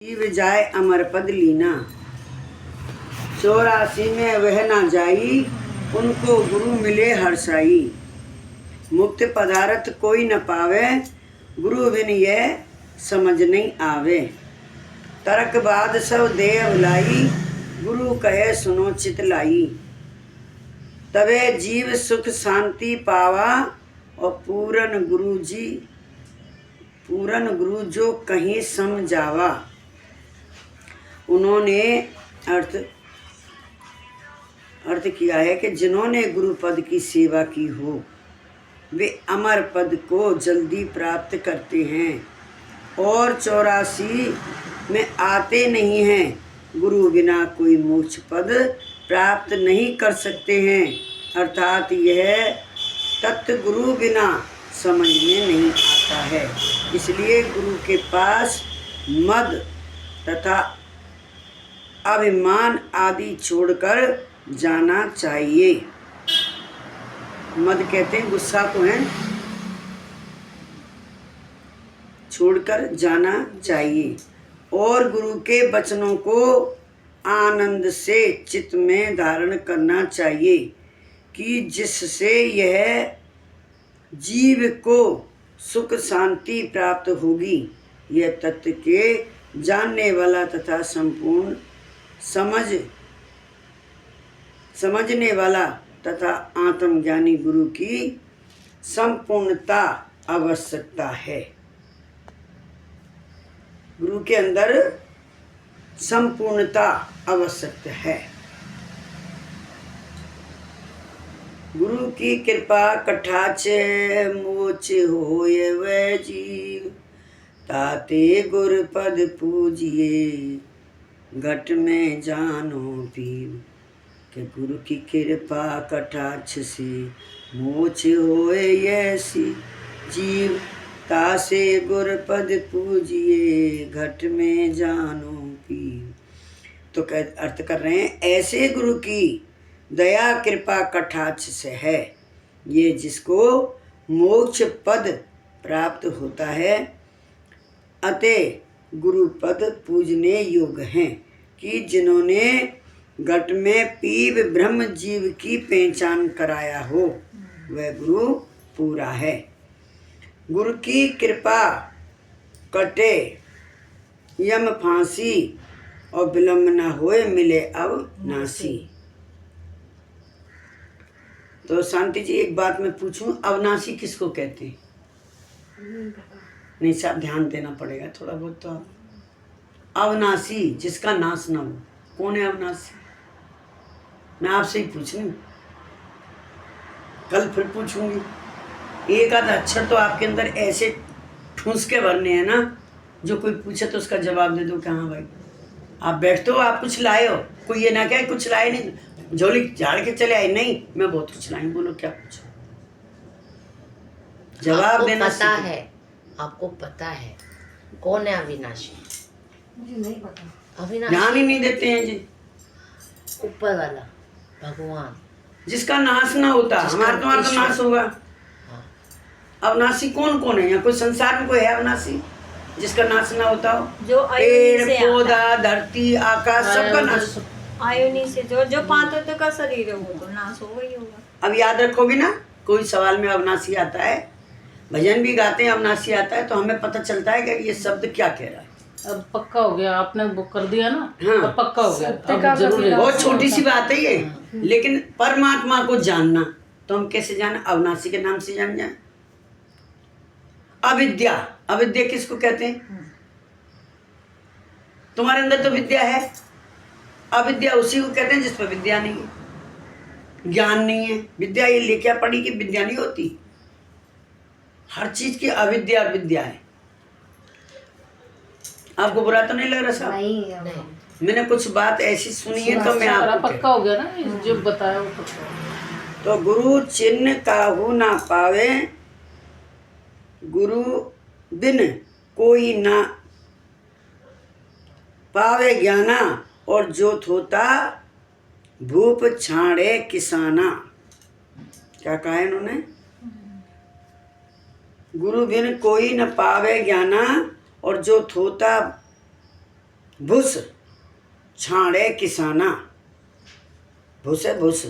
जीव जाय अमर पद लीना, 84 में वह ना जाई, उनको गुरु मिले हर्षाई। मुक्त पदार्थ कोई न पावे, गुरु बिन यह समझ नहीं आवे। तरक बाद सब देह भुलाई, गुरु कहे सुनो चित लाई। तबे जीव सुख शांति पावा, और पूरन गुरु जो कहीं समझावा। उन्होंने अर्थ किया है कि जिन्होंने गुरु पद की सेवा की हो वे अमर पद को जल्दी प्राप्त करते हैं और 84 में आते नहीं हैं। गुरु बिना कोई मोक्ष पद प्राप्त नहीं कर सकते हैं। अर्थात यह तत्व गुरु बिना समझ में नहीं आता है। इसलिए गुरु के पास मद तथा अभिमान आदि छोड़कर जाना चाहिए। मद कहते हैं गुस्सा को, है, छोड़कर जाना चाहिए और गुरु के वचनों को आनंद से चित्त में धारण करना चाहिए कि जिससे यह जीव को सुख शांति प्राप्त होगी। यह तत्व के जानने वाला तथा संपूर्ण समझने वाला तथा आत्मज्ञानी गुरु की संपूर्णता आवश्यकता है। गुरु के अंदर संपूर्णता आवश्यक है। गुरु की कृपा कटाक्ष मोच होय वह जीव, ताते गुर पद पूजिए घट में जानो पीव। कि गुरु की कृपा कटाक्ष से मोच होए ऐसी जीव, तासे गुर पद पूजिए घट में जानो पीव। तो अर्थ कर रहे हैं, ऐसे गुरु की दया कृपा कटाक्ष से है ये जिसको मोक्ष पद प्राप्त होता है। अतः गुरु पद पूजने योग्य हैं कि जिन्होंने घट में पीव ब्रह्म जीव की पहचान कराया हो वह गुरु पूरा है। गुरु की कृपा कटे यम फांसी, और विलम्ब न होए मिले अविनाशी। तो शांति जी एक बात मैं पूछूं, अविनाशी किसको कहते हैं? नहीं साहब, ध्यान देना पड़ेगा थोड़ा बहुत। तो अविनाशी जिसका नाश न हो, कौन है अविनाशी? मैं आपसे ही पूछ रही हूँ, कल फिर पूछूंगी। एक आध अक्षर तो आपके अंदर ऐसे ठूंस के भरने हैं ना, जो कोई पूछे तो उसका जवाब दे दो कि हाँ भाई आप बैठते हो, आप कुछ लाए हो। कोई ये ना कहे कुछ लाए नहीं, झोली झाड़ के चले आए। नहीं, मैं बहुत कुछ लाई। बोलो क्या पूछो, जवाब देना पता है। आपको पता है कौन है अविनाशी? मुझे नहीं पता। अविनाशी ध्यान ही नहीं देते हैं जी। ऊपर वाला भगवान, जिसका नाश ना होता, हमारा तुम्हारा तो नाश होगा। अविनाशी कौन कौन है? यहाँ कोई संसार में कोई है अविनाशी जिसका नाश ना होता हो? जो पेड़ पौधा धरती आकाश सबका नाश। आयोनी से जो 5 तत्व का शरीर है वो तो नाश होगा ही होगा। अब याद रखोगे ना, कोई सवाल में अविनाशी आता है, भजन भी गाते हैं अविनाशी आता है, तो हमें पता चलता है कि ये शब्द क्या कह रहा है। अब पक्का हो गया, आपने बुक कर दिया ना। हाँ। अब पक्का हो गया। अब जरूर बहुत छोटी सी बात है ये, लेकिन परमात्मा को जानना तो हम कैसे जाने? अविनाशी के नाम से जान जाए। अविद्या, अविद्या किसको कहते हैं? तुम्हारे अंदर तो विद्या है। अविद्या उसी को कहते हैं जिस पर विद्या नहीं है, ज्ञान नहीं है। विद्या ये लेके पढ़ी कि विद्या नहीं होती। हर चीज की अविद्या विद्या है। आपको बुरा तो नहीं लग रहा साहब? नहीं। मैंने कुछ बात ऐसी सुनी है तो मैं आपको पक्का हो गया ना, जो बताया वो पक्का। तो गुरु चिन्ह काहू ना पावे, गुरु बिन कोई ना पावे ज्ञाना, और जो थोता भूप छाड़े किसाना। क्या कहा है इन्होंने? गुरु बिन कोई न पावे ज्ञाना, और जो थोता भुस छाड़े किसाना, भुस है भुस,